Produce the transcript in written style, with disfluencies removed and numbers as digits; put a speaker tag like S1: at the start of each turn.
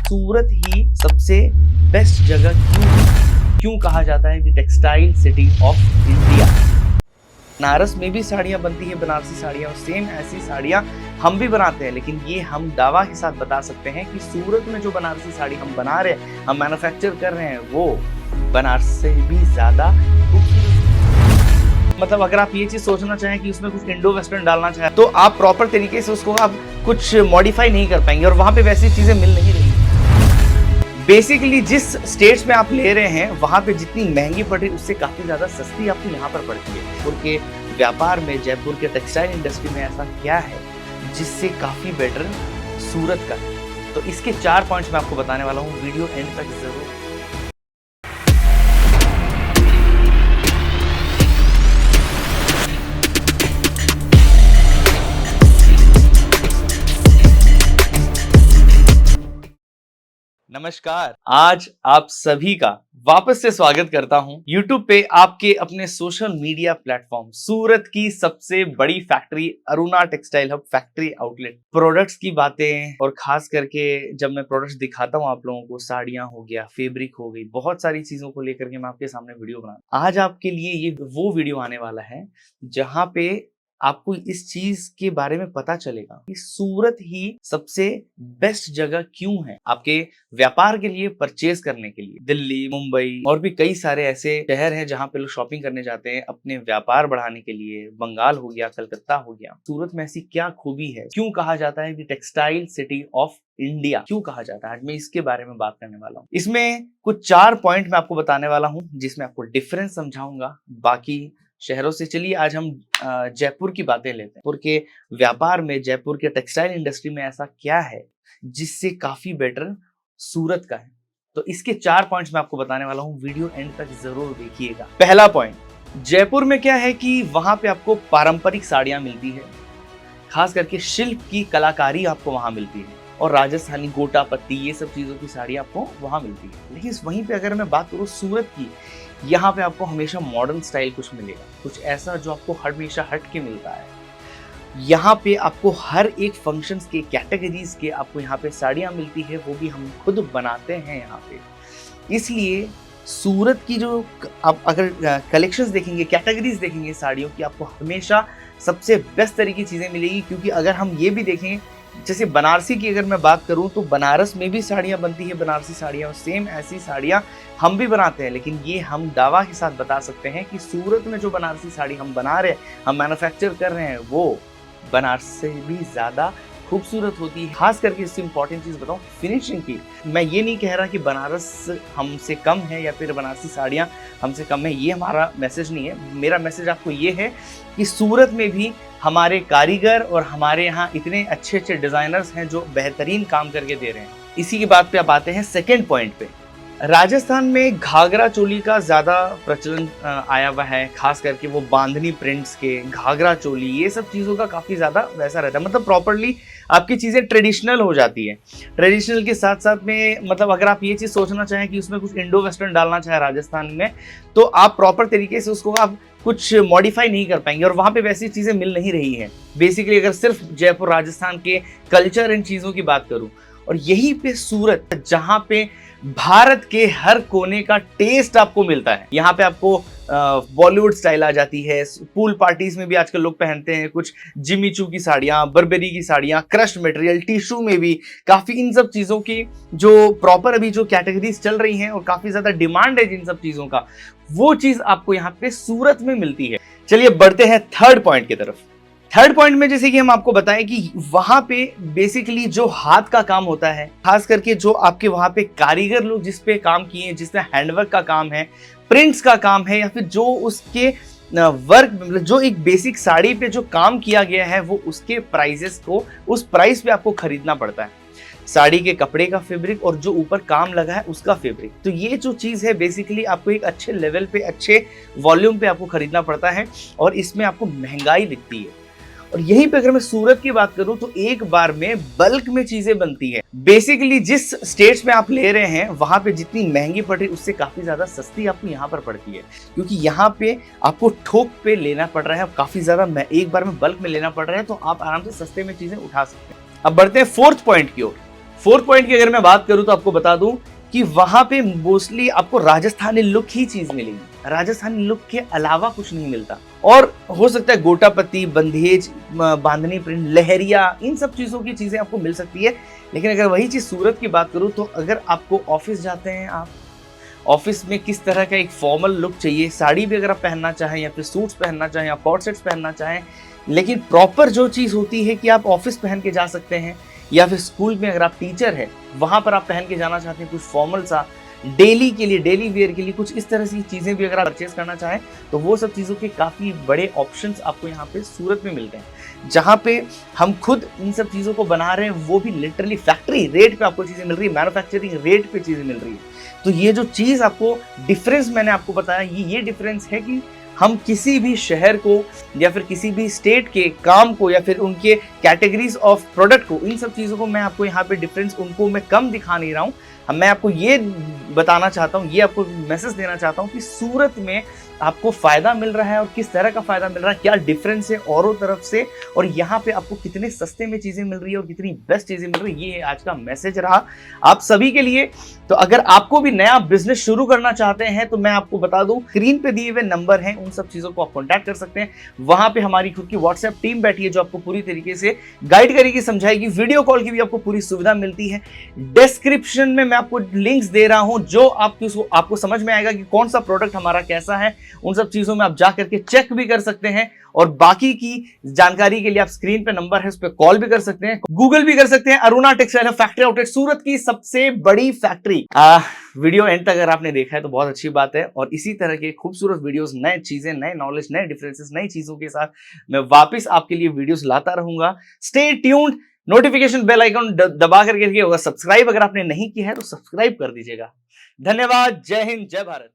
S1: सूरत ही सबसे बेस्ट जगह क्यों कहा जाता है कि textile city of India. Banaras में भी साड़ियाँ बनती है, बनारसी साड़ियाँ, और सेम ऐसी साड़ियाँ हम भी बनाते हैं, लेकिन ये हम दावा के साथ बता सकते हैं कि सूरत में जो बनारसी साड़ी हम बना रहे हैं, हम मैन्युफैक्चर कर रहे हैं, वो बनारस से भी ज्यादा खूबसूरत। मतलब अगर आप ये चीज सोचना चाहें कि उसमें कुछ इंडो वेस्टर्न डालना चाहें, तो आप प्रॉपर तरीके से उसको आप कुछ मॉडिफाई नहीं कर पाएंगे, और वहां पे वैसी चीजें मिल नहीं रही। बेसिकली जिस स्टेट्स में आप ले रहे हैं वहां पे जितनी महंगी पड़ रही है उससे काफी ज्यादा सस्ती आपको यहाँ पर पड़ती है। जयपुर के व्यापार में, जयपुर के टेक्सटाइल इंडस्ट्री में ऐसा क्या है जिससे काफी बेटर सूरत का है, तो इसके 4 पॉइंट्स मैं आपको बताने वाला हूँ। वीडियो एंड तक जरूर। नमस्कार, आज आप सभी का वापस से स्वागत करता हूं YouTube पे, आपके अपने सोशल मीडिया प्लेटफॉर्म सूरत की सबसे बड़ी factory Aruna textile hub factory outlet. Products की बातें, और खास करके जब मैं प्रोडक्ट्स दिखाता हूं आप लोगों को, साड़ियां हो गया, फैब्रिक हो गई, बहुत सारी चीजों को लेकर के मैं आपके सामने वीडियो बना। आज आपके लिए ये वो वीडियो आने वाला है जहां पे आपको इस चीज के बारे में पता चलेगा कि सूरत ही सबसे बेस्ट जगह क्यों है आपके व्यापार के लिए, परचेज करने के लिए। दिल्ली, मुंबई और भी कई सारे ऐसे शहर हैं जहां पे लोग शॉपिंग करने जाते हैं अपने व्यापार बढ़ाने के लिए। बंगाल हो गया, कलकत्ता हो गया। सूरत में ऐसी क्या खूबी है, क्यों कहा जाता है कि टेक्सटाइल सिटी ऑफ इंडिया क्यों कहा जाता है, आज मैं इसके बारे में बात करने वाला हूँ। इसमें कुछ 4 पॉइंट मैं आपको बताने वाला हूँ जिसमें आपको डिफरेंस समझाऊंगा बाकी शहरों से। चलिए आज हम जयपुर की बातें लेते हैं। जयपुर के व्यापार में, जयपुर के टेक्सटाइल इंडस्ट्री में ऐसा क्या है जिससे काफी बेटर सूरत का है, तो इसके 4 पॉइंट्स मैं आपको बताने वाला हूँ। वीडियो एंड तक जरूर देखिएगा। पहला पॉइंट, जयपुर में क्या है कि वहां पे आपको पारंपरिक साड़ियां मिलती है, खास करके शिल्प की कलाकारी आपको वहां मिलती है, और राजस्थानी गोटा पत्ती, ये सब चीजों की साड़ी आपको वहां मिलती है। लेकिन वहीं पे अगर मैं बात करूँ सूरत की, यहाँ पे आपको हमेशा मॉडर्न स्टाइल कुछ मिलेगा, कुछ ऐसा जो आपको हमेशा हट के मिलता है। यहाँ पे आपको हर एक फंक्शंस के, कैटेगरीज के आपको यहाँ पे साड़ियाँ मिलती है, वो भी हम खुद बनाते हैं यहाँ पे। इसलिए सूरत की जो आप अगर कलेक्शंस देखेंगे, कैटेगरीज देखेंगे साड़ियों की, आपको हमेशा सबसे बेस्ट तरीके की चीज़ें मिलेगी। क्योंकि अगर हम ये भी देखें, जैसे बनारसी की अगर मैं बात करूं, तो बनारस में भी साड़ियां बनती है, बनारसी साड़ियां, और सेम ऐसी साड़ियां हम भी बनाते हैं, लेकिन ये हम दावा के साथ बता सकते हैं कि सूरत में जो बनारसी साड़ी हम बना रहे हैं, हम मैन्युफैक्चर कर रहे हैं, वो बनारस से भी ज्यादा खूबसूरत होती है। खास करके इससे इंपॉर्टेंट चीज बताऊं, फिनिशिंग की। मैं ये नहीं कह रहा कि बनारस हमसे कम है या फिर बनारसी साड़ियां हमसे कम है, ये हमारा मैसेज नहीं है। मेरा मैसेज आपको ये है कि सूरत में भी हमारे कारीगर और हमारे यहाँ इतने अच्छे अच्छे डिजाइनर्स हैं जो बेहतरीन काम करके दे रहे हैं। इसी की बात पे आप आते हैं सेकेंड पॉइंट पे। राजस्थान में घाघरा चोली का ज्यादा प्रचलन आया हुआ है, खास करके वो बांधनी प्रिंट्स के, घाघरा चोली, ये सब चीजों का काफी ज्यादा वैसा रहता है। मतलब प्रॉपरली आपकी चीजें ट्रेडिशनल हो जाती है। ट्रेडिशनल के साथ साथ में, मतलब अगर आप ये चीज सोचना चाहें कि उसमें कुछ इंडो वेस्टर्न डालना चाहे राजस्थान में, तो आप प्रॉपर तरीके से उसको आप कुछ मॉडिफाई नहीं कर पाएंगे, और वहां पे वैसी चीजें मिल नहीं रही हैं। बेसिकली अगर सिर्फ जयपुर, राजस्थान के कल्चर इन चीजों की बात करूं, और यहीं पे सूरत, जहां पे भारत के हर कोने का टेस्ट आपको मिलता है। यहाँ पे आपको बॉलीवुड स्टाइल आ जाती है। पूल पार्टीज में भी आजकल लोग पहनते हैं कुछ जिमी चू की साड़ियाँ, बर्बेरी की साड़ियाँ, क्रश मटेरियल, टिश्यू में भी काफी इन सब चीजों की जो प्रॉपर अभी जो कैटेगरीज चल रही हैं और काफी ज्यादा डिमांड है जिन सब चीजों का, वो चीज आपको यहाँ पे सूरत में मिलती है। चलिए बढ़ते हैं थर्ड पॉइंट की तरफ। थर्ड पॉइंट में जैसे कि हम आपको बताएं कि वहां पे बेसिकली जो हाथ का काम होता है, खास करके जो आपके वहां पे कारीगर लोग जिस पे काम किए हैं, जिसमें हैंडवर्क का काम है, प्रिंट्स का काम है, या फिर जो उसके वर्क, जो एक बेसिक साड़ी पे जो काम किया गया है, वो उसके प्राइसेस को उस प्राइस पे आपको खरीदना पड़ता है। साड़ी के कपड़े का फैब्रिक और जो ऊपर काम लगा है उसका फैब्रिक, तो ये जो चीज है बेसिकली आपको एक अच्छे लेवल पे, अच्छे वॉल्यूम पे आपको खरीदना पड़ता है, और इसमें आपको महंगाई दिखती है। और यहीं पे अगर मैं सूरत की बात करूं, तो एक बार में बल्क में चीजें बनती है। बेसिकली जिस स्टेट्स में आप ले रहे हैं वहां पे जितनी महंगी पड़ रही है उससे काफी ज्यादा सस्ती आपको यहाँ पर पड़ती है, क्योंकि यहाँ पे आपको ठोक पे लेना पड़ रहा है, काफी ज्यादा एक बार में बल्क में लेना पड़ रहा है, तो आप आराम से सस्ते में चीजें उठा सकते हैं। अब बढ़ते हैं फोर्थ पॉइंट की ओर। फोर्थ पॉइंट की अगर मैं बात करूं तो आपको बता दूं कि वहां पे मोस्टली आपको राजस्थानी लुक ही चीज मिलेगी, राजस्थानी लुक के अलावा कुछ नहीं मिलता। और हो सकता है गोटापत्ती, बंधेज, बांधनी प्रिंट, लहरिया, इन सब चीजों की चीजें आपको मिल सकती है। लेकिन अगर वही चीज सूरत की बात करूं तो अगर आपको ऑफिस जाते हैं, आप ऑफिस में किस तरह का एक फॉर्मल लुक चाहिए, साड़ी भी अगर आप पहनना चाहें या फिर सूट्स पहनना चाहें या कॉर्ड सेट्स पहनना चाहें, लेकिन प्रॉपर जो चीज़ होती है कि आप ऑफिस पहन के जा सकते हैं या फिर स्कूल में अगर आप टीचर हैं वहाँ पर आप पहन के जाना चाहते हैं कुछ फॉर्मल सा, डेली के लिए, डेली वेयर के लिए कुछ इस तरह की चीज़ें भी अगर आप परचेज करना चाहें तो वो सब चीज़ों के काफ़ी बड़े ऑप्शंस आपको यहाँ पे सूरत में मिलते हैं, जहाँ पे हम खुद इन सब चीज़ों को बना रहे हैं, वो भी लिटरली फैक्ट्री रेट पे आपको चीज़ें मिल रही है, मैन्युफैक्चरिंग रेट पे चीज़ें मिल रही है। तो ये जो चीज़ आपको डिफरेंस मैंने आपको बताया, ये डिफरेंस है कि हम किसी भी शहर को या फिर किसी भी स्टेट के काम को या फिर उनके कैटेगरीज ऑफ प्रोडक्ट को, इन सब चीज़ों को मैं आपको यहाँ पे डिफरेंस उनको मैं कम दिखा नहीं रहा हूँ। मैं आपको ये बताना चाहता हूँ, ये आपको मैसेज देना चाहता हूँ कि सूरत में आपको फ़ायदा मिल रहा है और किस तरह का फ़ायदा मिल रहा है, क्या डिफरेंस है औरों तरफ से, और यहाँ पे आपको कितने सस्ते में चीज़ें मिल रही है और कितनी बेस्ट चीज़ें मिल रही है। ये आज का मैसेज रहा आप सभी के लिए। तो अगर आपको भी नया बिजनेस शुरू करना चाहते हैं तो मैं आपको बता दूं, स्क्रीन पे दिए हुए नंबर हैं, उन सब चीज़ों को आप कॉन्टैक्ट कर सकते हैं। वहां पे हमारी खुद की व्हाट्सएप टीम बैठी है जो आपको पूरी तरीके से गाइड करेगी, समझाएगी। वीडियो कॉल की भी आपको पूरी सुविधा मिलती है। डिस्क्रिप्शन में मैं आपको लिंक्स दे रहा हूं जो आपको समझ में आएगा कि कौन सा प्रोडक्ट हमारा कैसा है। उन सब चीजों में आप जा करके चेक भी कर सकते हैं और बाकी की जानकारी के लिए आप स्क्रीन पे नंबर है उस पर कॉल भी कर सकते हैं, गूगल भी कर सकते हैं। अरुणा टेक्सटाइल फैक्ट्री आउटलेट, सूरत की सबसे बड़ी फैक्ट्री। वीडियो एंड तक अगर आपने देखा है तो बहुत अच्छी बात है, और इसी तरह के खूबसूरत वीडियोस, नए चीजें, नए नॉलेज, नए डिफरेंसेस, नई चीजों के साथ मैं वापस आपके लिए वीडियोस लाता रहूंगा। Stay tuned. Notification bell icon दबा करके रखिएगा। सब्सक्राइब अगर आपने नहीं किया है तो सब्सक्राइब कर दीजिएगा। धन्यवाद। जय हिंद, जय भारत।